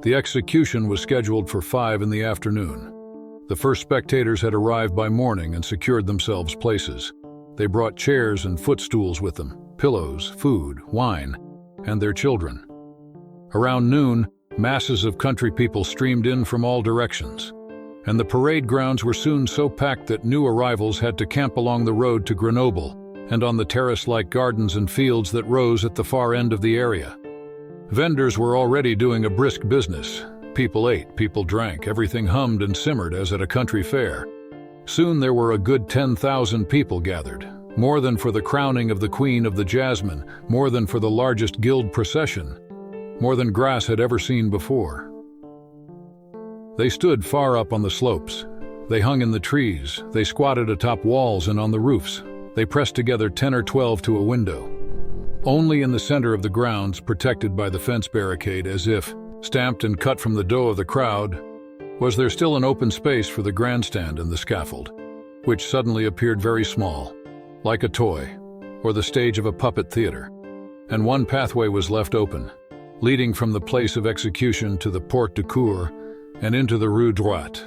The execution was scheduled for 5 in the afternoon. The first spectators had arrived by morning and secured themselves places. They brought chairs and footstools with them, pillows, food, wine, and their children. Around noon, masses of country people streamed in from all directions, and the parade grounds were soon so packed that new arrivals had to camp along the road to Grenoble and on the terrace-like gardens and fields that rose at the far end of the area. Vendors were already doing a brisk business. People ate, people drank, everything hummed and simmered as at a country fair. Soon there were a good 10,000 people gathered, more than for the crowning of the Queen of the Jasmine, more than for the largest guild procession, more than Grasse had ever seen before. They stood far up on the slopes. They hung in the trees. They squatted atop walls and on the roofs. They pressed together 10 or 12 to a window. Only in the center of the grounds, protected by the fence barricade as if stamped and cut from the dough of the crowd, was there still an open space for the grandstand and the scaffold, which suddenly appeared very small, like a toy, or the stage of a puppet theater. And one pathway was left open, leading from the place of execution to the Porte du Cour and into the Rue Droite.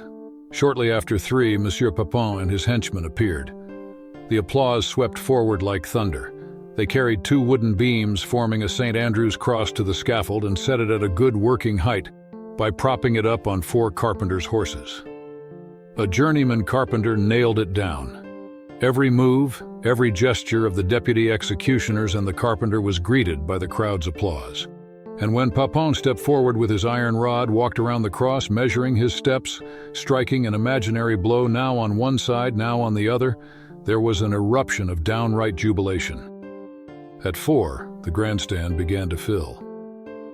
Shortly after 3, Monsieur Papin and his henchmen appeared. The applause swept forward like thunder. They carried 2 wooden beams forming a St. Andrew's cross to the scaffold and set it at a good working height by propping it up on 4 carpenters' horses. A journeyman carpenter nailed it down. Every move, every gesture of the deputy executioners and the carpenter was greeted by the crowd's applause. And when Papin stepped forward with his iron rod, walked around the cross, measuring his steps, striking an imaginary blow now on one side, now on the other, there was an eruption of downright jubilation. At 4, the grandstand began to fill.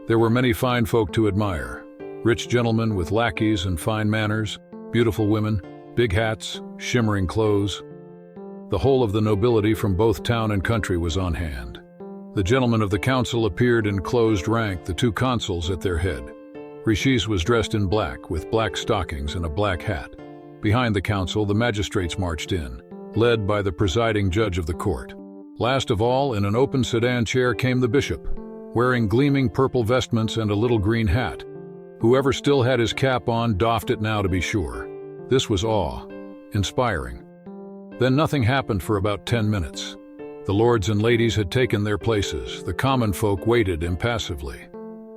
There were many fine folk to admire. Rich gentlemen with lackeys and fine manners, beautiful women, big hats, shimmering clothes. The whole of the nobility from both town and country was on hand. The gentlemen of the council appeared in closed rank, the 2 consuls at their head. Richies was dressed in black, with black stockings and a black hat. Behind the council, the magistrates marched in, led by the presiding judge of the court. Last of all, in an open sedan chair came the bishop, wearing gleaming purple vestments and a little green hat. Whoever still had his cap on doffed it now to be sure. This was awe-inspiring. Then nothing happened for about 10 minutes. The lords and ladies had taken their places. The common folk waited impassively.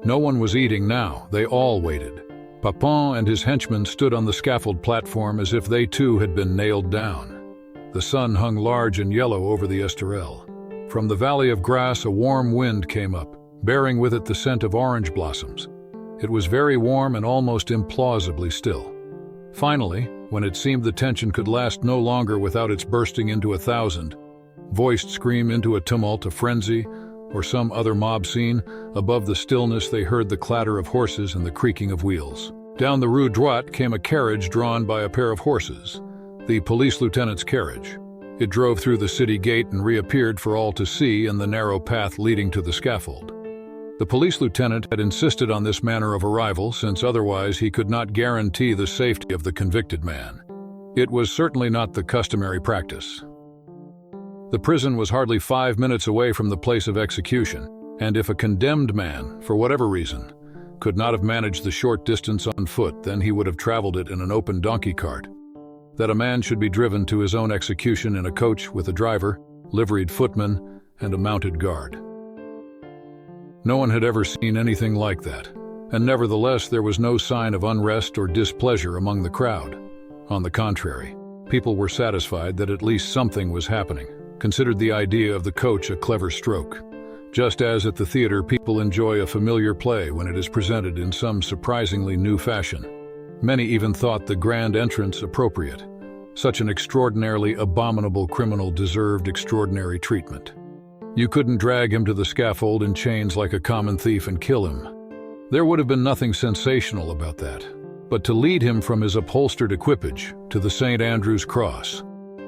No one was eating now. They all waited. Papin and his henchmen stood on the scaffold platform as if they too had been nailed down. The sun hung large and yellow over the Esterel. From the valley of Grasse, a warm wind came up, bearing with it the scent of orange blossoms. It was very warm and almost implausibly still. Finally, when it seemed the tension could last no longer without its bursting into 1,000, voiced scream into a tumult, a frenzy, or some other mob scene, above the stillness they heard the clatter of horses and the creaking of wheels. Down the Rue Droite came a carriage drawn by a pair of horses, the police lieutenant's carriage. It drove through the city gate and reappeared for all to see in the narrow path leading to the scaffold. The police lieutenant had insisted on this manner of arrival, since otherwise he could not guarantee the safety of the convicted man. It was certainly not the customary practice. The prison was hardly 5 minutes away from the place of execution, and if a condemned man, for whatever reason, could not have managed the short distance on foot, then he would have traveled it in an open donkey cart. That a man should be driven to his own execution in a coach with a driver, liveried footman, and a mounted guard. No one had ever seen anything like that, and nevertheless there was no sign of unrest or displeasure among the crowd. On the contrary, people were satisfied that at least something was happening, considered the idea of the coach a clever stroke. Just as at the theater people enjoy a familiar play when it is presented in some surprisingly new fashion. Many even thought the grand entrance appropriate. Such an extraordinarily abominable criminal deserved extraordinary treatment. You couldn't drag him to the scaffold in chains like a common thief and kill him. There would have been nothing sensational about that. But to lead him from his upholstered equipage to the St. Andrew's cross,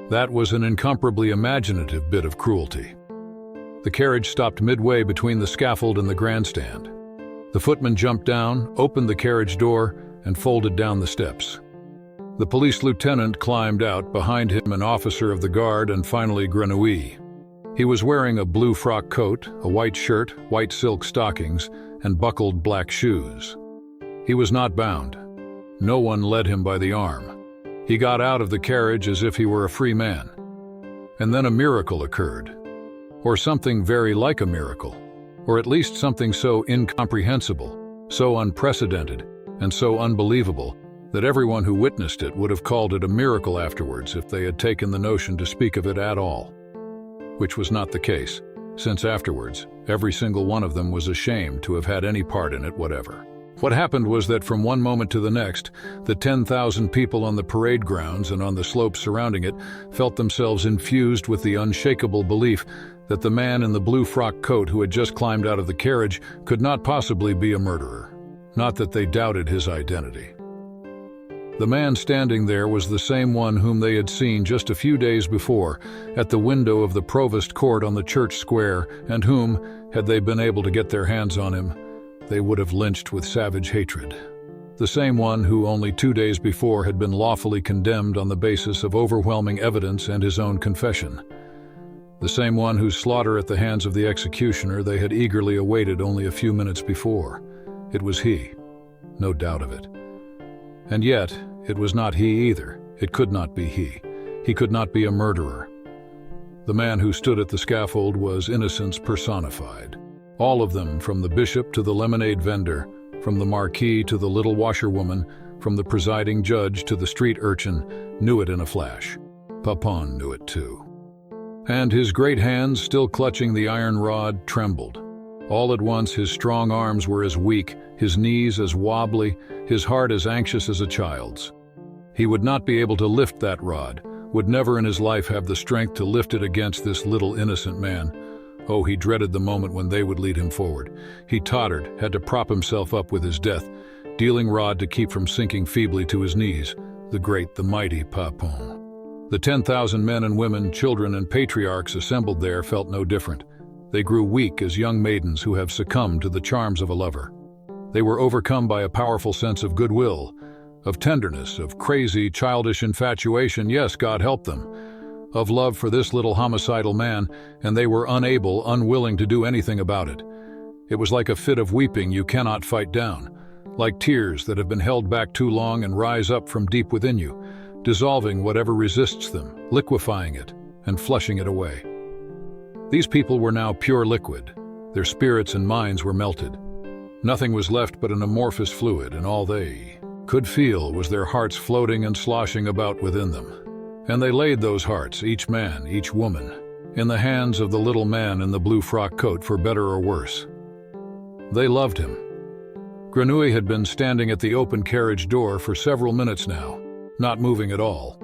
that was an incomparably imaginative bit of cruelty. The carriage stopped midway between the scaffold and the grandstand. The footman jumped down, opened the carriage door, and folded down the steps. The police lieutenant climbed out, behind him an officer of the guard, and finally Grenouille. He was wearing a blue frock coat, a white shirt, white silk stockings, and buckled black shoes. He was not bound. No one led him by the arm. He got out of the carriage as if he were a free man. And then a miracle occurred. Or something very like a miracle. Or at least something so incomprehensible, so unprecedented, and so unbelievable that everyone who witnessed it would have called it a miracle afterwards if they had taken the notion to speak of it at all. Which was not the case, since afterwards, every single one of them was ashamed to have had any part in it whatever. What happened was that from one moment to the next, the 10,000 people on the parade grounds and on the slopes surrounding it felt themselves infused with the unshakable belief that the man in the blue frock coat who had just climbed out of the carriage could not possibly be a murderer. Not that they doubted his identity. The man standing there was the same one whom they had seen just a few days before at the window of the provost court on the church square, and whom, had they been able to get their hands on him, they would have lynched with savage hatred. The same one who only 2 days before had been lawfully condemned on the basis of overwhelming evidence and his own confession. The same one whose slaughter at the hands of the executioner they had eagerly awaited only a few minutes before. It was he, no doubt of it. And yet, it was not he either. It could not be he. He could not be a murderer. The man who stood at the scaffold was innocence personified. All of them, from the bishop to the lemonade vendor, from the marquis to the little washerwoman, from the presiding judge to the street urchin, knew it in a flash. Papon knew it too. And his great hands, still clutching the iron rod, trembled. All at once his strong arms were as weak, his knees as wobbly, his heart as anxious as a child's. He would not be able to lift that rod, would never in his life have the strength to lift it against this little innocent man. Oh, he dreaded the moment when they would lead him forward. He tottered, had to prop himself up with his death, dealing rod to keep from sinking feebly to his knees. The great, the mighty Papon. The 10,000 men and women, children and patriarchs assembled there felt no different. They grew weak as young maidens who have succumbed to the charms of a lover. They were overcome by a powerful sense of goodwill, of tenderness, of crazy, childish infatuation, yes, God help them, of love for this little homicidal man, and they were unable, unwilling to do anything about it. It was like a fit of weeping you cannot fight down, like tears that have been held back too long and rise up from deep within you, dissolving whatever resists them, liquefying it, and flushing it away. These people were now pure liquid. Their spirits and minds were melted. Nothing was left but an amorphous fluid, and all they could feel was their hearts floating and sloshing about within them. And they laid those hearts, each man, each woman, in the hands of the little man in the blue frock coat, for better or worse. They loved him. Grenouille had been standing at the open carriage door for several minutes now, not moving at all.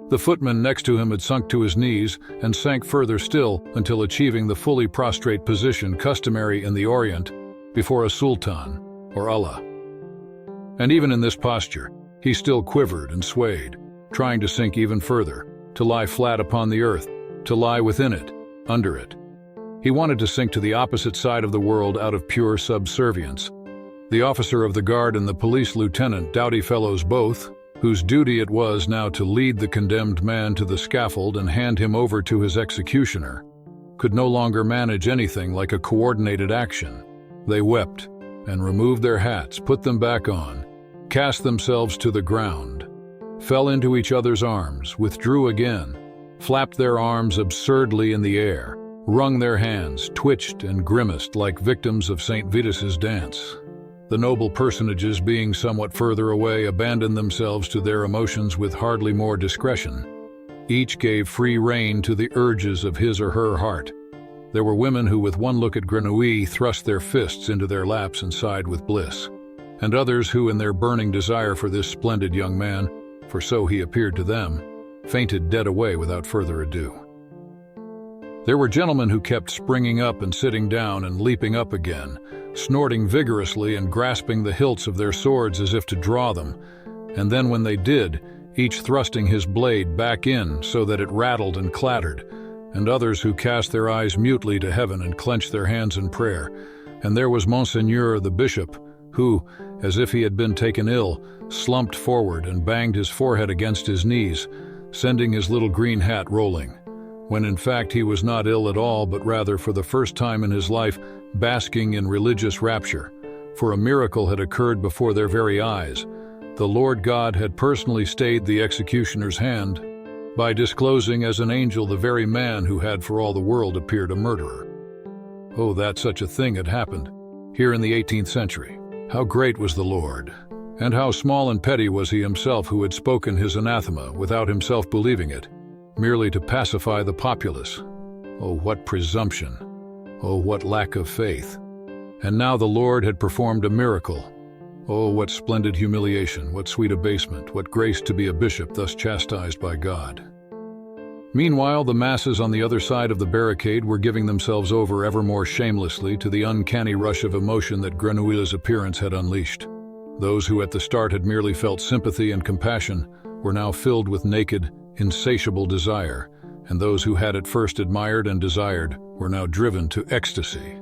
The footman next to him had sunk to his knees and sank further still until achieving the fully prostrate position customary in the Orient before a sultan or Allah. And even in this posture, he still quivered and swayed, trying to sink even further, to lie flat upon the earth, to lie within it, under it. He wanted to sink to the opposite side of the world out of pure subservience. The officer of the guard and the police lieutenant, doughty fellows both, whose duty it was now to lead the condemned man to the scaffold and hand him over to his executioner, could no longer manage anything like a coordinated action. They wept and removed their hats, put them back on, cast themselves to the ground, fell into each other's arms, withdrew again, flapped their arms absurdly in the air, wrung their hands, twitched and grimaced like victims of St. Vitus's dance. The noble personages, being somewhat further away, abandoned themselves to their emotions with hardly more discretion. Each gave free rein to the urges of his or her heart. There were women who, with one look at Grenouille, thrust their fists into their laps and sighed with bliss, and others who, in their burning desire for this splendid young man, for so he appeared to them, fainted dead away without further ado. There were gentlemen who kept springing up and sitting down and leaping up again, snorting vigorously and grasping the hilts of their swords as if to draw them, and then when they did, each thrusting his blade back in so that it rattled and clattered, and others who cast their eyes mutely to heaven and clenched their hands in prayer. And there was Monseigneur the bishop, who, as if he had been taken ill, slumped forward and banged his forehead against his knees, sending his little green hat rolling, when in fact he was not ill at all, but rather for the first time in his life basking in religious rapture, for a miracle had occurred before their very eyes. The Lord God had personally stayed the executioner's hand by disclosing as an angel the very man who had for all the world appeared a murderer. Oh, that such a thing had happened, here in the 18th century. How great was the Lord, and how small and petty was he himself who had spoken his anathema without himself believing it, merely to pacify the populace. Oh, what presumption! Oh, what lack of faith! And now the Lord had performed a miracle. Oh, what splendid humiliation, what sweet abasement, what grace to be a bishop thus chastised by God. Meanwhile, the masses on the other side of the barricade were giving themselves over ever more shamelessly to the uncanny rush of emotion that Grenouille's appearance had unleashed. Those who at the start had merely felt sympathy and compassion were now filled with naked, insatiable desire, and those who had at first admired and desired were now driven to ecstasy.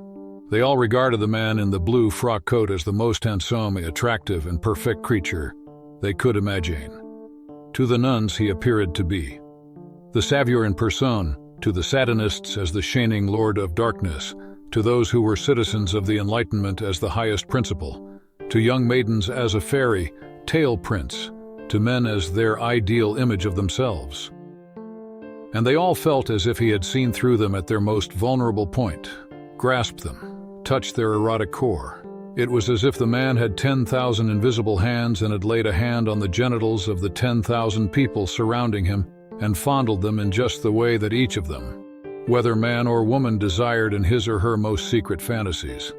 They all regarded the man in the blue frock coat as the most handsome, attractive, and perfect creature they could imagine. To the nuns he appeared to be the savior in person, to the Satanists as the shining lord of darkness, to those who were citizens of the Enlightenment as the highest principle, to young maidens as a fairy, tale prince, to men as their ideal image of themselves. And they all felt as if he had seen through them at their most vulnerable point, grasped them, touched their erotic core. It was as if the man had 10,000 invisible hands and had laid a hand on the genitals of the 10,000 people surrounding him and fondled them in just the way that each of them, whether man or woman, desired in his or her most secret fantasies.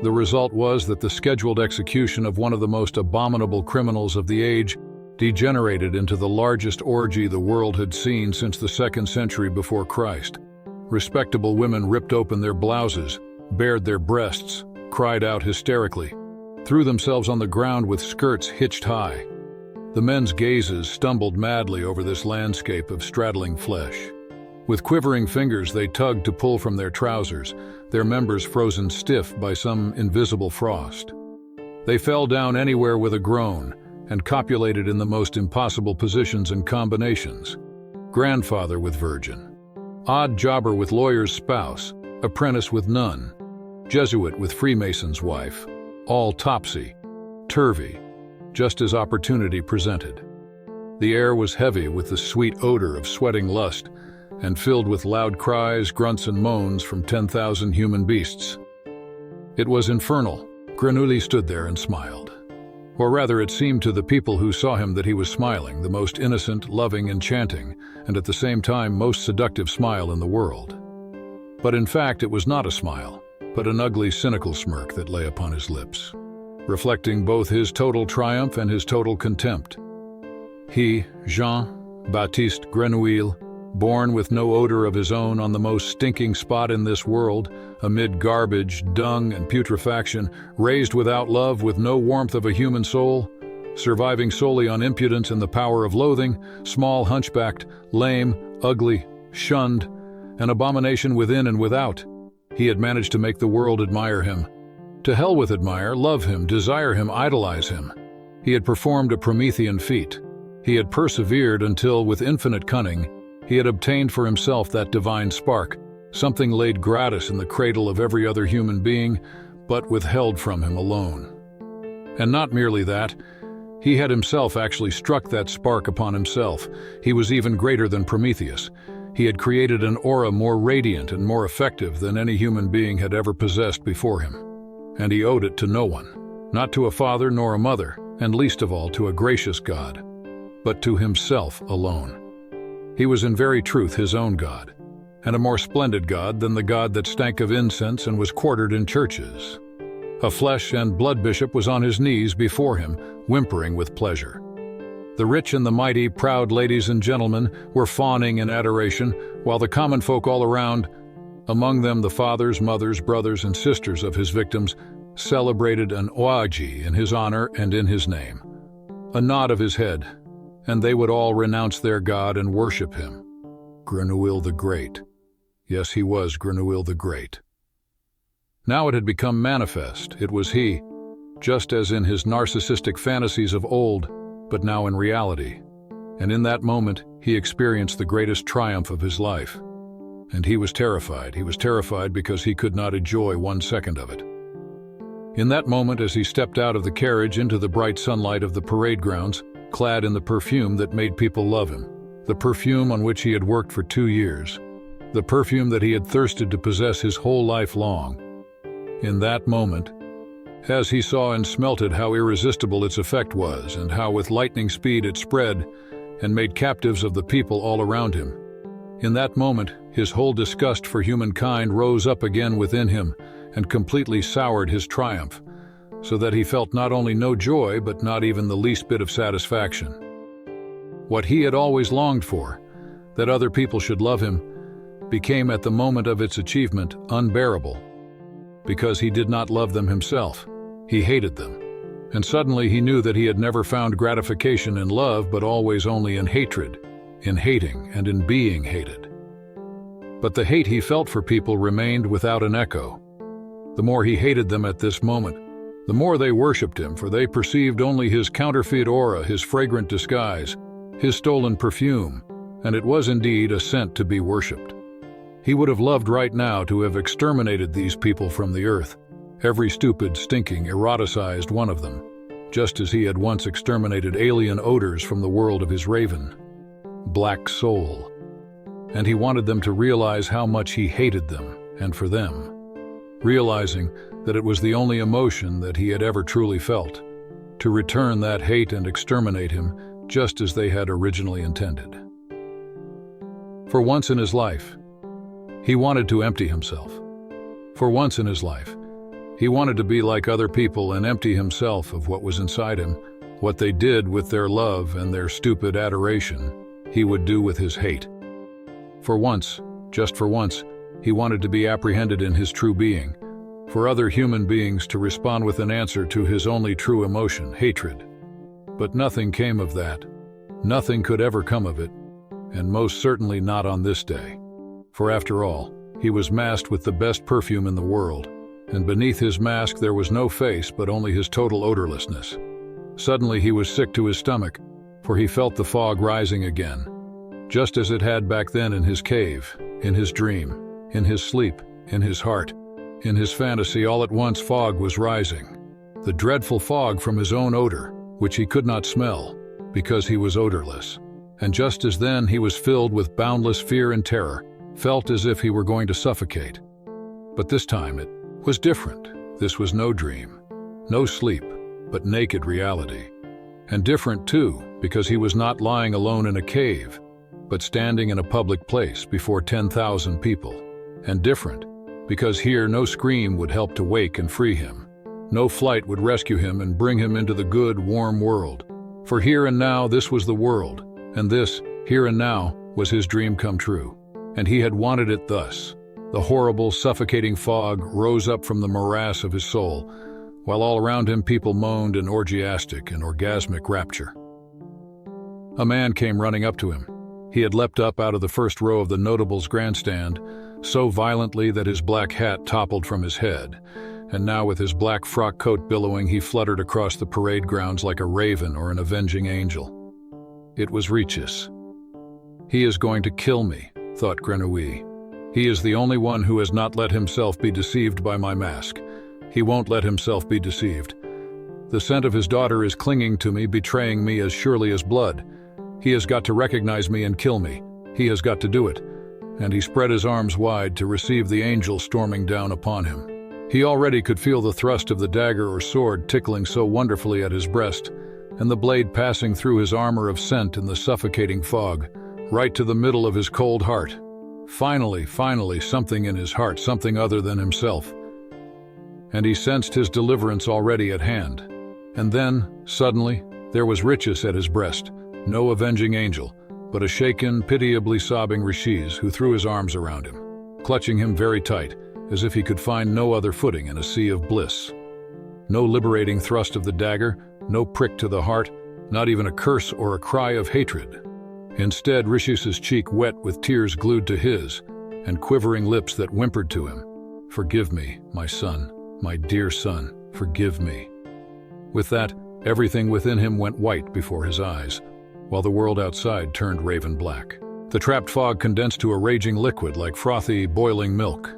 The result was that the scheduled execution of one of the most abominable criminals of the age degenerated into the largest orgy the world had seen since the 2nd century before Christ. Respectable women ripped open their blouses, bared their breasts, cried out hysterically, threw themselves on the ground with skirts hitched high. The men's gazes stumbled madly over this landscape of straddling flesh. With quivering fingers they tugged to pull from their trousers, their members frozen stiff by some invisible frost. They fell down anywhere with a groan and copulated in the most impossible positions and combinations. Grandfather with virgin, odd jobber with lawyer's spouse, apprentice with nun, Jesuit with Freemason's wife, all topsy-turvy, just as opportunity presented. The air was heavy with the sweet odor of sweating lust and filled with loud cries, grunts, and moans from 10,000 human beasts. It was infernal. Grenouille stood there and smiled. Or rather, it seemed to the people who saw him that he was smiling, the most innocent, loving, enchanting, and at the same time most seductive smile in the world. But in fact, it was not a smile, but an ugly, cynical smirk that lay upon his lips, reflecting both his total triumph and his total contempt. He, Jean-Baptiste Grenouille, born with no odor of his own on the most stinking spot in this world, amid garbage, dung, and putrefaction, raised without love, with no warmth of a human soul, surviving solely on impudence and the power of loathing, small, hunchbacked, lame, ugly, shunned, an abomination within and without, he had managed to make the world admire him. To hell with admire, love him, desire him, idolize him. He had performed a Promethean feat. He had persevered until, with infinite cunning, he had obtained for himself that divine spark, something laid gratis in the cradle of every other human being, but withheld from him alone. And not merely that, he had himself actually struck that spark upon himself. He was even greater than Prometheus. He had created an aura more radiant and more effective than any human being had ever possessed before him. And he owed it to no one, not to a father nor a mother, and least of all to a gracious God, but to himself alone. He was in very truth his own God, and a more splendid God than the God that stank of incense and was quartered in churches. A flesh and blood bishop was on his knees before him, whimpering with pleasure. The rich and the mighty, proud ladies and gentlemen, were fawning in adoration, while the common folk all around, among them the fathers, mothers, brothers, and sisters of his victims, celebrated an orgy in his honor and in his name. A nod of his head, and they would all renounce their God and worship him. Grenouille the Great. Yes, he was Grenouille the Great. Now it had become manifest. It was he, just as in his narcissistic fantasies of old, but now in reality. And in that moment, he experienced the greatest triumph of his life. And he was terrified. He was terrified because he could not enjoy 1 second of it. In that moment, as he stepped out of the carriage into the bright sunlight of the parade grounds, clad in the perfume that made people love him, the perfume on which he had worked for 2 years, the perfume that he had thirsted to possess his whole life long. In that moment, as he saw and smelt it, how irresistible its effect was, and how with lightning speed it spread and made captives of the people all around him. In that moment, his whole disgust for humankind rose up again within him and completely soured his triumph, so that he felt not only no joy but not even the least bit of satisfaction. What he had always longed for, that other people should love him, became at the moment of its achievement unbearable. Because he did not love them himself, he hated them. And suddenly he knew that he had never found gratification in love but always only in hatred, in hating and in being hated. But the hate he felt for people remained without an echo. The more he hated them at this moment, the more they worshipped him, for they perceived only his counterfeit aura, his fragrant disguise, his stolen perfume, and it was indeed a scent to be worshipped. He would have loved right now to have exterminated these people from the earth, every stupid, stinking, eroticized one of them, just as he had once exterminated alien odors from the world of his raven, black soul. And he wanted them to realize how much he hated them, and for them, realizing that it was the only emotion that he had ever truly felt, to return that hate and exterminate him just as they had originally intended. For once in his life, he wanted to empty himself. For once in his life, he wanted to be like other people and empty himself of what was inside him. What they did with their love and their stupid adoration, he would do with his hate. For once, just for once, he wanted to be apprehended in his true being, for other human beings to respond with an answer to his only true emotion, hatred. But nothing came of that. Nothing could ever come of it, and most certainly not on this day. For after all, he was masked with the best perfume in the world, and beneath his mask there was no face but only his total odorlessness. Suddenly he was sick to his stomach, for he felt the fog rising again, just as it had back then in his cave, in his dream, in his sleep, in his heart, in his fantasy. All at once fog was rising, the dreadful fog from his own odor, which he could not smell, because he was odorless. And just as then he was filled with boundless fear and terror, felt as if he were going to suffocate. But this time it was different. This was no dream, no sleep, but naked reality. And different too, because he was not lying alone in a cave, but standing in a public place before 10,000 people. And different, because here no scream would help to wake and free him. No flight would rescue him and bring him into the good, warm world. For here and now this was the world, and this, here and now, was his dream come true. And he had wanted it thus. The horrible, suffocating fog rose up from the morass of his soul, while all around him people moaned in orgiastic and orgasmic rapture. A man came running up to him. He had leapt up out of the first row of the notables' grandstand, so violently that his black hat toppled from his head, and now with his black frock coat billowing he fluttered across the parade grounds like a raven or an avenging angel. It was Regis. "He is going to kill me," thought Grenouille. "He is the only one who has not let himself be deceived by my mask. He won't let himself be deceived. The scent of his daughter is clinging to me, betraying me as surely as blood. He has got to recognize me and kill me. He has got to do it." And he spread his arms wide to receive the angel storming down upon him. He already could feel the thrust of the dagger or sword tickling so wonderfully at his breast, and the blade passing through his armor of scent in the suffocating fog, right to the middle of his cold heart. Finally, something in his heart, something other than himself. And he sensed his deliverance already at hand. And then, suddenly, there was Regis at his breast, no avenging angel, but a shaken, pitiably sobbing Regis who threw his arms around him, clutching him very tight, as if he could find no other footing in a sea of bliss. No liberating thrust of the dagger, no prick to the heart, not even a curse or a cry of hatred. Instead, Regis's cheek wet with tears glued to his, and quivering lips that whimpered to him, "Forgive me, my son, my dear son, forgive me." With that, everything within him went white before his eyes, while the world outside turned raven black. The trapped fog condensed to a raging liquid like frothy, boiling milk.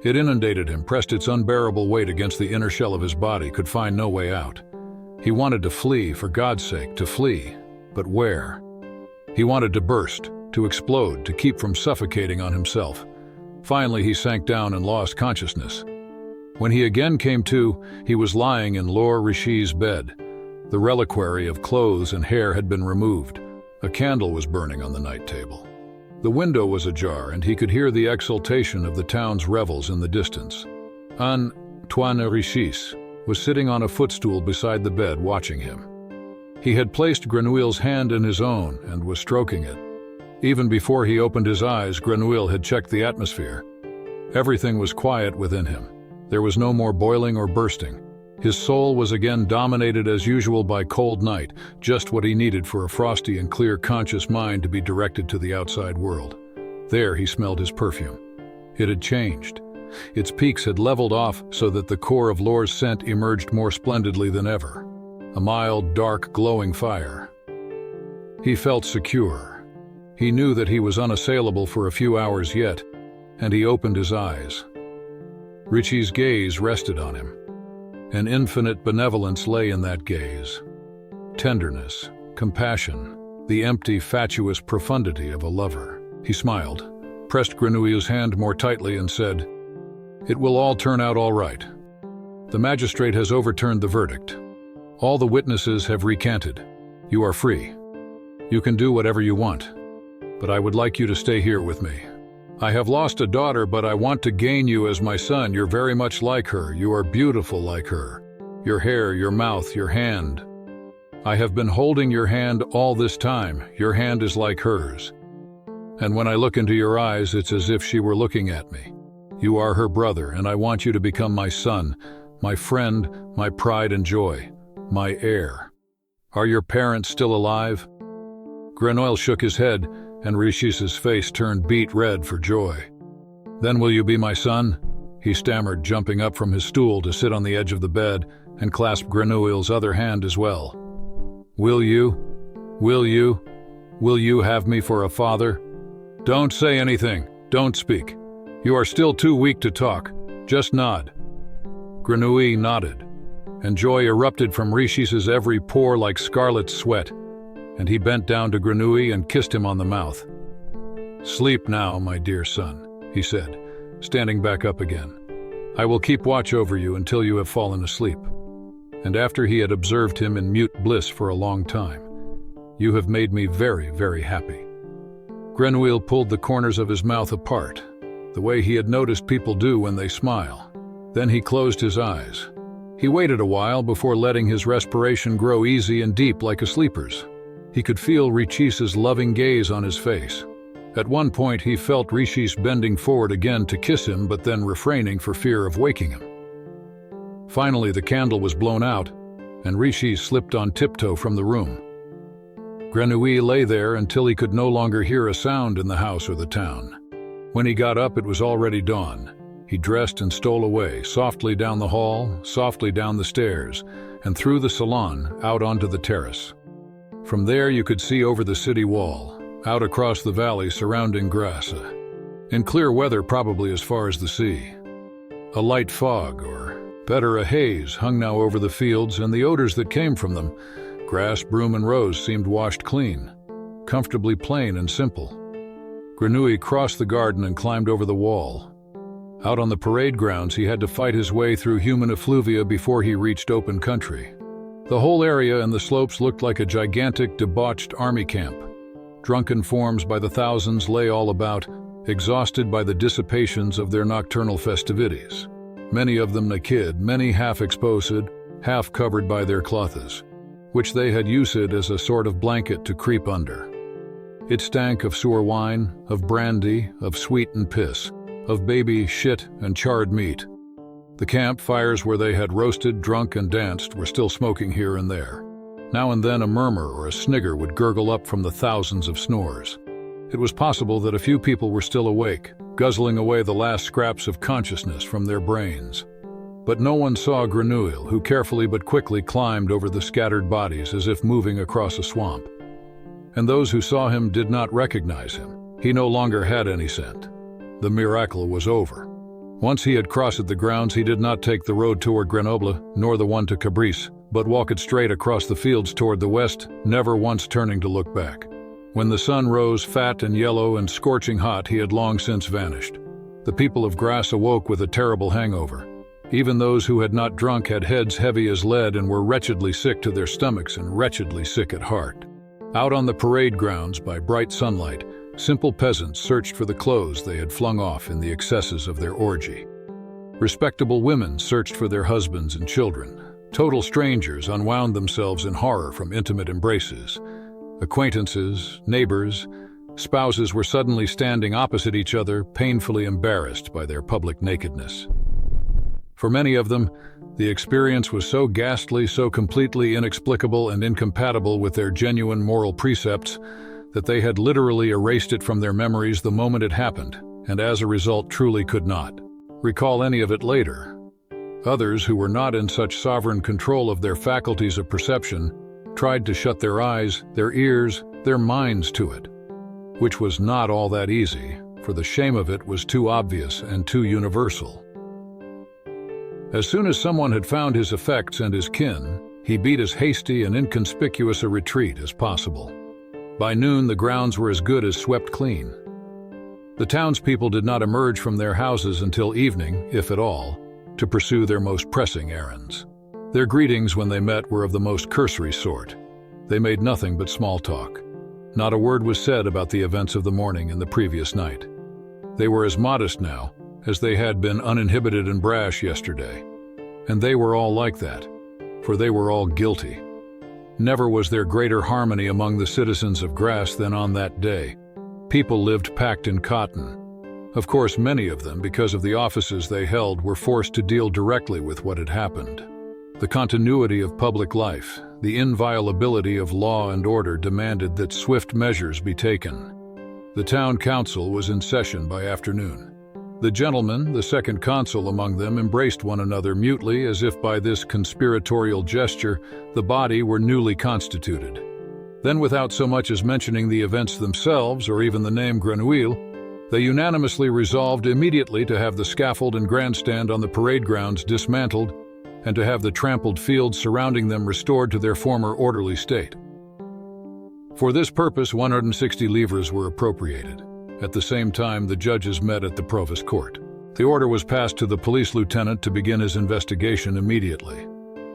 It inundated him, pressed its unbearable weight against the inner shell of his body, could find no way out. He wanted to flee, for God's sake, to flee. But where? He wanted to burst, to explode, to keep from suffocating on himself. Finally, he sank down and lost consciousness. When he again came to, he was lying in Lord Rishi's bed. The reliquary of clothes and hair had been removed. A candle was burning on the night table. The window was ajar, and he could hear the exultation of the town's revels in the distance. Antoine Richis was sitting on a footstool beside the bed, watching him. He had placed Grenouille's hand in his own and was stroking it. Even before he opened his eyes, Grenouille had checked the atmosphere. Everything was quiet within him. There was no more boiling or bursting. His soul was again dominated as usual by cold night, just what he needed for a frosty and clear conscious mind to be directed to the outside world. There he smelled his perfume. It had changed. Its peaks had leveled off so that the core of Lore's scent emerged more splendidly than ever. A mild, dark, glowing fire. He felt secure. He knew that he was unassailable for a few hours yet, and he opened his eyes. Richie's gaze rested on him. An infinite benevolence lay in that gaze. Tenderness, compassion, the empty, fatuous profundity of a lover. He smiled, pressed Grenouille's hand more tightly and said, "It will all turn out all right. The magistrate has overturned the verdict. All the witnesses have recanted. You are free. You can do whatever you want. But I would like you to stay here with me. I have lost a daughter, but I want to gain you as my son. You're very much like her. You are beautiful like her. Your hair, your mouth, your hand. I have been holding your hand all this time. Your hand is like hers. And when I look into your eyes, it's as if she were looking at me. You are her brother, and I want you to become my son, my friend, my pride and joy, my heir. Are your parents still alive?" Grenouille shook his head, and Richis's face turned beet red for joy. "Then will you be my son?" he stammered, jumping up from his stool to sit on the edge of the bed and clasp Grenouille's other hand as well. Will you have me for a father? Don't say anything, don't speak. You are still too weak to talk, just nod." Grenouille nodded, and joy erupted from Richis's every pore like scarlet sweat, and he bent down to Grenouille and kissed him on the mouth. "Sleep now, my dear son," he said, standing back up again. "I will keep watch over you until you have fallen asleep." And after he had observed him in mute bliss for a long time, "You have made me very, very happy." Grenouille pulled the corners of his mouth apart, the way he had noticed people do when they smile. Then he closed his eyes. He waited a while before letting his respiration grow easy and deep like a sleeper's. He could feel Richis's loving gaze on his face. At one point he felt Richis bending forward again to kiss him, but then refraining for fear of waking him. Finally the candle was blown out, and Richis slipped on tiptoe from the room. Grenouille lay there until he could no longer hear a sound in the house or the town. When he got up, it was already dawn. He dressed and stole away, softly down the hall, softly down the stairs, and through the salon, out onto the terrace. From there you could see over the city wall, out across the valley surrounding Grasse. In clear weather, probably as far as the sea. A light fog, or better a haze, hung now over the fields, and the odors that came from them, grass, broom, and rose, seemed washed clean, comfortably plain and simple. Grenouille crossed the garden and climbed over the wall. Out on the parade grounds, he had to fight his way through human effluvia before he reached open country. The whole area and the slopes looked like a gigantic, debauched army camp. Drunken forms by the thousands lay all about, exhausted by the dissipations of their nocturnal festivities. Many of them naked, many half-exposed, half-covered by their clothes, which they had used as a sort of blanket to creep under. It stank of sewer wine, of brandy, of sweetened piss, of baby shit and charred meat. The campfires where they had roasted, drunk, and danced were still smoking here and there. Now and then a murmur or a snigger would gurgle up from the thousands of snores. It was possible that a few people were still awake, guzzling away the last scraps of consciousness from their brains. But no one saw Grenouille, who carefully but quickly climbed over the scattered bodies as if moving across a swamp. And those who saw him did not recognize him. He no longer had any scent. The miracle was over. Once he had crossed the grounds, he did not take the road toward Grenoble, nor the one to Cabrice, but walked straight across the fields toward the west, never once turning to look back. When the sun rose, fat and yellow and scorching hot, he had long since vanished. The people of Grasse awoke with a terrible hangover. Even those who had not drunk had heads heavy as lead and were wretchedly sick to their stomachs and wretchedly sick at heart. Out on the parade grounds, by bright sunlight, simple peasants searched for the clothes they had flung off in the excesses of their orgy. Respectable women searched for their husbands and children. Total strangers unwound themselves in horror from intimate embraces. Acquaintances, neighbors, spouses were suddenly standing opposite each other, painfully embarrassed by their public nakedness. For many of them, the experience was so ghastly, so completely inexplicable and incompatible with their genuine moral precepts that they had literally erased it from their memories the moment it happened, and as a result truly could not recall any of it later. Others, who were not in such sovereign control of their faculties of perception, tried to shut their eyes, their ears, their minds to it, which was not all that easy, for the shame of it was too obvious and too universal. As soon as someone had found his effects and his kin, he beat as hasty and inconspicuous a retreat as possible. By noon, the grounds were as good as swept clean. The townspeople did not emerge from their houses until evening, if at all, to pursue their most pressing errands. Their greetings when they met were of the most cursory sort. They made nothing but small talk. Not a word was said about the events of the morning and the previous night. They were as modest now as they had been uninhibited and brash yesterday. And they were all like that, for they were all guilty. Never was there greater harmony among the citizens of Grasse than on that day. People lived packed in cotton. Of course, many of them, because of the offices they held, were forced to deal directly with what had happened. The continuity of public life, the inviolability of law and order demanded that swift measures be taken. The town council was in session by afternoon. The gentleman, the second consul among them, embraced one another mutely as if by this conspiratorial gesture the body were newly constituted. Then, without so much as mentioning the events themselves or even the name Grenouille, they unanimously resolved immediately to have the scaffold and grandstand on the parade grounds dismantled and to have the trampled fields surrounding them restored to their former orderly state. For this purpose, 160 livres were appropriated. At the same time, the judges met at the provost court. The order was passed to the police lieutenant to begin his investigation immediately.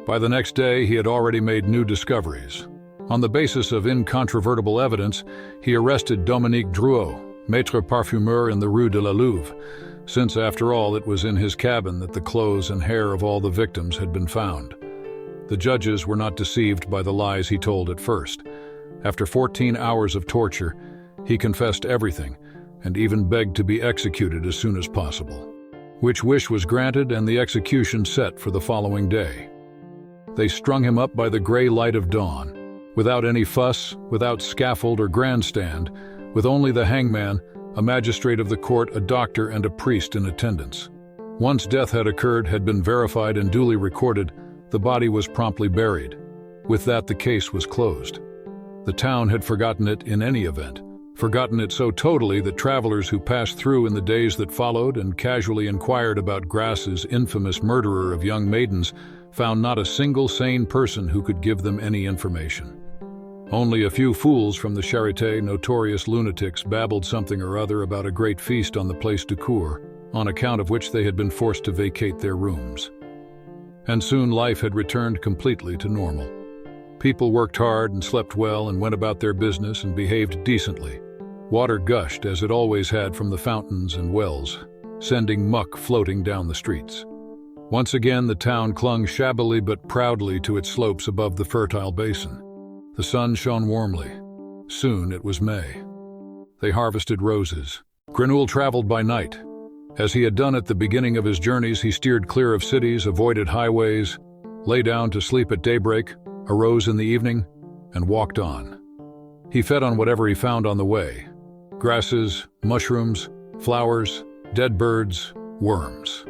By the next day, he had already made new discoveries. On the basis of incontrovertible evidence, he arrested Dominique Drouot, maître parfumeur in the Rue de la Louve, since, after all, it was in his cabin that the clothes and hair of all the victims had been found. The judges were not deceived by the lies he told at first. After 14 hours of torture, he confessed everything, and even begged to be executed as soon as possible, which wish was granted and the execution set for the following day. They strung him up by the gray light of dawn, without any fuss, without scaffold or grandstand, with only the hangman, a magistrate of the court, a doctor, and a priest in attendance. Once death had occurred, had been verified and duly recorded, the body was promptly buried. With that, the case was closed. The town had forgotten it in any event, forgotten it so totally that travelers who passed through in the days that followed and casually inquired about Grasse's infamous murderer of young maidens found not a single sane person who could give them any information. Only a few fools from the Charité, notorious lunatics, babbled something or other about a great feast on the Place du Cours, on account of which they had been forced to vacate their rooms. And soon life had returned completely to normal. People worked hard and slept well and went about their business and behaved decently. Water gushed as it always had from the fountains and wells, sending muck floating down the streets. Once again, the town clung shabbily but proudly to its slopes above the fertile basin. The sun shone warmly. Soon it was May. They harvested roses. Grenouille traveled by night. As he had done at the beginning of his journeys, he steered clear of cities, avoided highways, lay down to sleep at daybreak, arose in the evening, and walked on. He fed on whatever he found on the way: grasses, mushrooms, flowers, dead birds, worms.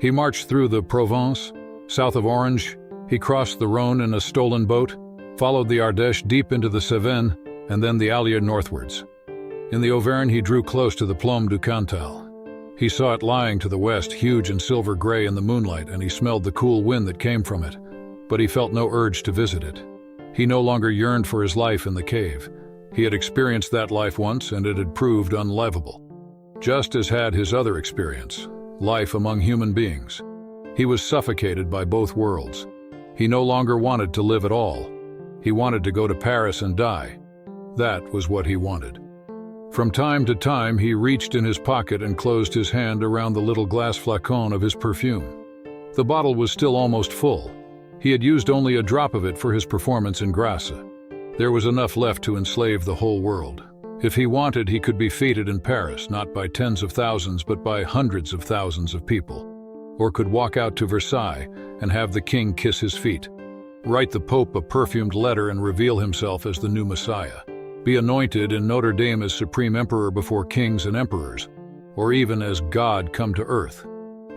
He marched through the Provence, south of Orange. He crossed the Rhône in a stolen boat, followed the Ardèche deep into the Cevennes, and then the Allier northwards. In the Auvergne, he drew close to the Plomb du Cantal. He saw it lying to the west, huge and silver gray in the moonlight, and he smelled the cool wind that came from it, but he felt no urge to visit it. He no longer yearned for his life in the cave. He had experienced that life once, and it had proved unlivable. Just as had his other experience, life among human beings. He was suffocated by both worlds. He no longer wanted to live at all. He wanted to go to Paris and die. That was what he wanted. From time to time, he reached in his pocket and closed his hand around the little glass flacon of his perfume. The bottle was still almost full. He had used only a drop of it for his performance in Grasse. There was enough left to enslave the whole world. If he wanted, he could be feted in Paris, not by tens of thousands, but by hundreds of thousands of people. Or could walk out to Versailles and have the king kiss his feet. Write the Pope a perfumed letter and reveal himself as the new Messiah. Be anointed in Notre Dame as supreme emperor before kings and emperors, or even as God come to earth,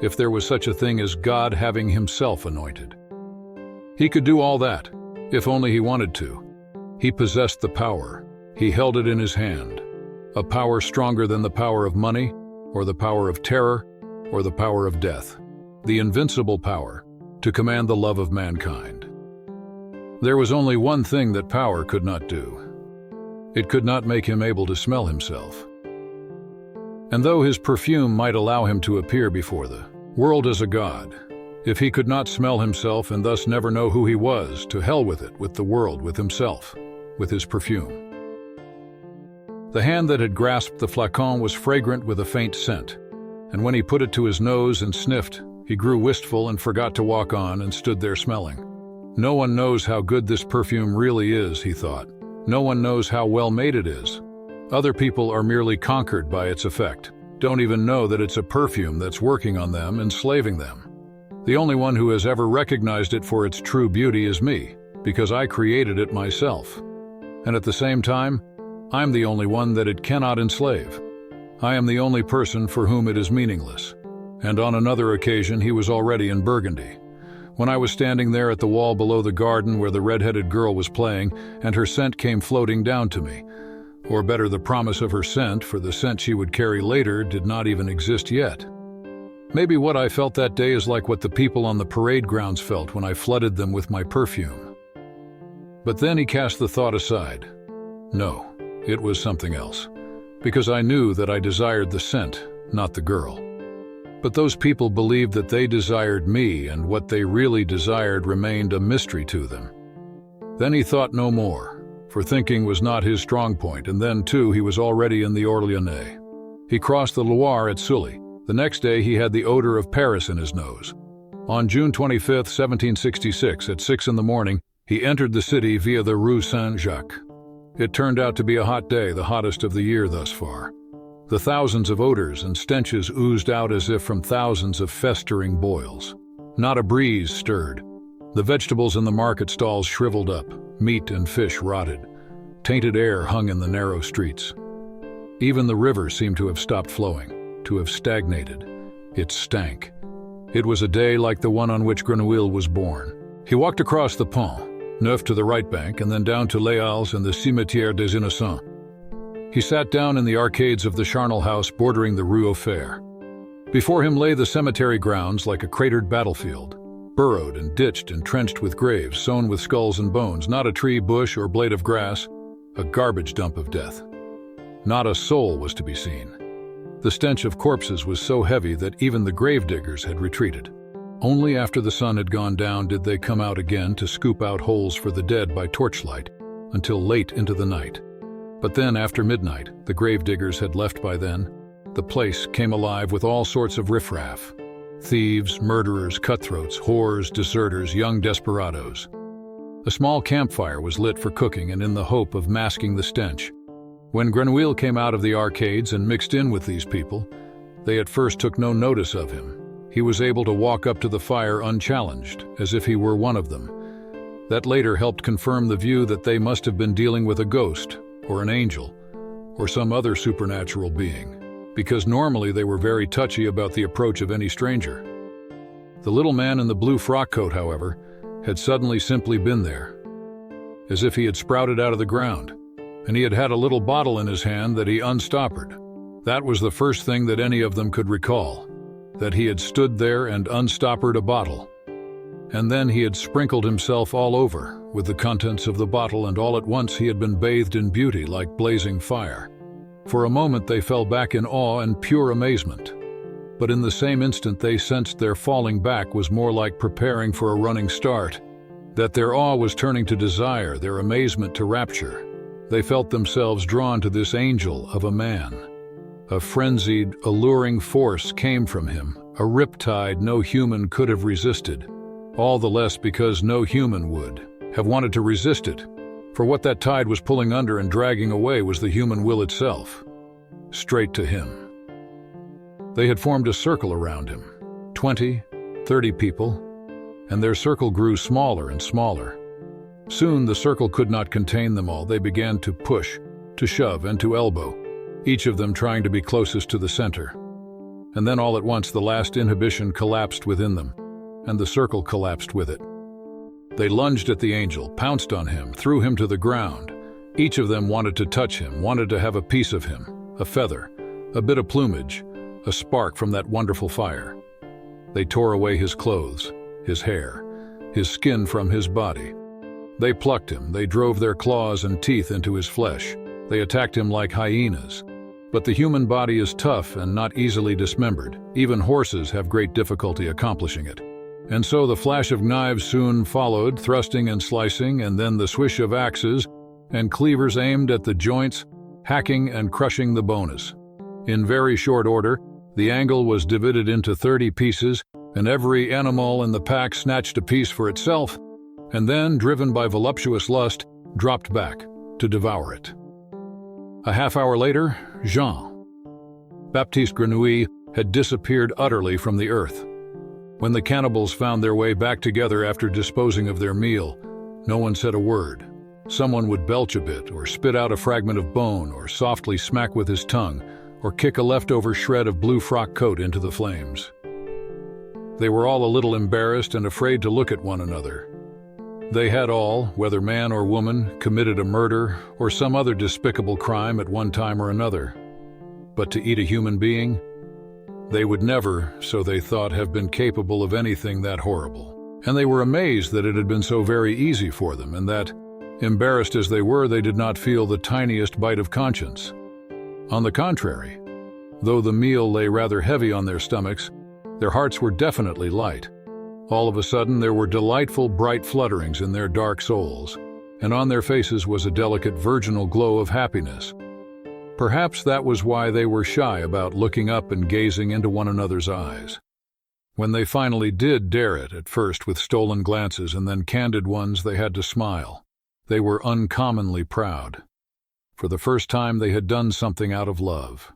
if there was such a thing as God having himself anointed. He could do all that, if only he wanted to. He possessed the power. He held it in his hand. A power stronger than the power of money, or the power of terror, or the power of death. The invincible power to command the love of mankind. There was only one thing that power could not do. It could not make him able to smell himself. And though his perfume might allow him to appear before the world as a god, if he could not smell himself and thus never know who he was, to hell with it, with the world, with himself, with his perfume. The hand that had grasped the flacon was fragrant with a faint scent, and when he put it to his nose and sniffed, he grew wistful and forgot to walk on and stood there smelling. No one knows how good this perfume really is, he thought. No one knows how well made it is. Other people are merely conquered by its effect, don't even know that it's a perfume that's working on them, enslaving them. The only one who has ever recognized it for its true beauty is me, because I created it myself. And at the same time, I'm the only one that it cannot enslave. I am the only person for whom it is meaningless. And on another occasion, he was already in Burgundy. When I was standing there at the wall below the garden where the red-headed girl was playing, and her scent came floating down to me. Or better, the promise of her scent, for the scent she would carry later did not even exist yet. Maybe what I felt that day is like what the people on the parade grounds felt when I flooded them with my perfume. But then he cast the thought aside. No, it was something else. Because I knew that I desired the scent, not the girl. But those people believed that they desired me, and what they really desired remained a mystery to them. Then he thought no more, for thinking was not his strong point, and then, too, he was already in the Orléanais. He crossed the Loire at Sully. The next day he had the odor of Paris in his nose. On June 25, 1766, at 6 in the morning, he entered the city via the Rue Saint-Jacques. It turned out to be a hot day, the hottest of the year thus far. The thousands of odors and stenches oozed out as if from thousands of festering boils. Not a breeze stirred. The vegetables in the market stalls shriveled up, meat and fish rotted. Tainted air hung in the narrow streets. Even the river seemed to have stopped flowing, to have stagnated. It stank. It was a day like the one on which Grenouille was born. He walked across the Pont Neuf to the right bank and then down to Les Halles and the Cimetière des Innocents. He sat down in the arcades of the charnel house bordering the Rue aux Fers. Before him lay the cemetery grounds like a cratered battlefield, burrowed and ditched and trenched with graves, sown with skulls and bones, not a tree, bush, or blade of grass, a garbage dump of death. Not a soul was to be seen. The stench of corpses was so heavy that even the gravediggers had retreated. Only after the sun had gone down did they come out again to scoop out holes for the dead by torchlight, until late into the night. But then, after midnight, the gravediggers had left by then. The place came alive with all sorts of riffraff. Thieves, murderers, cutthroats, whores, deserters, young desperados. A small campfire was lit for cooking and in the hope of masking the stench. When Grenouille came out of the arcades and mixed in with these people, they at first took no notice of him. He was able to walk up to the fire unchallenged, as if he were one of them. That later helped confirm the view that they must have been dealing with a ghost, or an angel, or some other supernatural being, because normally they were very touchy about the approach of any stranger. The little man in the blue frock coat, however, had suddenly simply been there, as if he had sprouted out of the ground, and he had had a little bottle in his hand that he unstoppered. That was the first thing that any of them could recall, that he had stood there and unstoppered a bottle. And then he had sprinkled himself all over with the contents of the bottle, and all at once he had been bathed in beauty like blazing fire. For a moment they fell back in awe and pure amazement. But in the same instant they sensed their falling back was more like preparing for a running start, that their awe was turning to desire, their amazement to rapture. They felt themselves drawn to this angel of a man. A frenzied, alluring force came from him, a riptide no human could have resisted, all the less because no human would have wanted to resist it, for what that tide was pulling under and dragging away was the human will itself, straight to him. They had formed a circle around him, 20, 30 people, and their circle grew smaller and smaller. Soon the circle could not contain them all. They began to push, to shove, and to elbow, each of them trying to be closest to the center. And then all at once the last inhibition collapsed within them, and the circle collapsed with it. They lunged at the angel, pounced on him, threw him to the ground. Each of them wanted to touch him, wanted to have a piece of him, a feather, a bit of plumage, a spark from that wonderful fire. They tore away his clothes, his hair, his skin from his body. They plucked him, they drove their claws and teeth into his flesh. They attacked him like hyenas. But the human body is tough and not easily dismembered. Even horses have great difficulty accomplishing it. And so the flash of knives soon followed, thrusting and slicing, and then the swish of axes and cleavers aimed at the joints, hacking and crushing the bonus. In very short order, the angle was divided into 30 pieces, and every animal in the pack snatched a piece for itself, and then, driven by voluptuous lust, dropped back to devour it. A half hour later, Jean-Baptiste Grenouille had disappeared utterly from the earth. When the cannibals found their way back together after disposing of their meal, no one said a word. Someone would belch a bit, or spit out a fragment of bone, or softly smack with his tongue, or kick a leftover shred of blue frock coat into the flames. They were all a little embarrassed and afraid to look at one another. They had all, whether man or woman, committed a murder or some other despicable crime at one time or another. But to eat a human being? They would never, so they thought, have been capable of anything that horrible. And they were amazed that it had been so very easy for them, and that, embarrassed as they were, they did not feel the tiniest bite of conscience. On the contrary, though the meal lay rather heavy on their stomachs, their hearts were definitely light. All of a sudden there were delightful bright flutterings in their dark souls, and on their faces was a delicate virginal glow of happiness. Perhaps that was why they were shy about looking up and gazing into one another's eyes. When they finally did dare it, at first with stolen glances and then candid ones, they had to smile. They were uncommonly proud. For the first time they had done something out of love.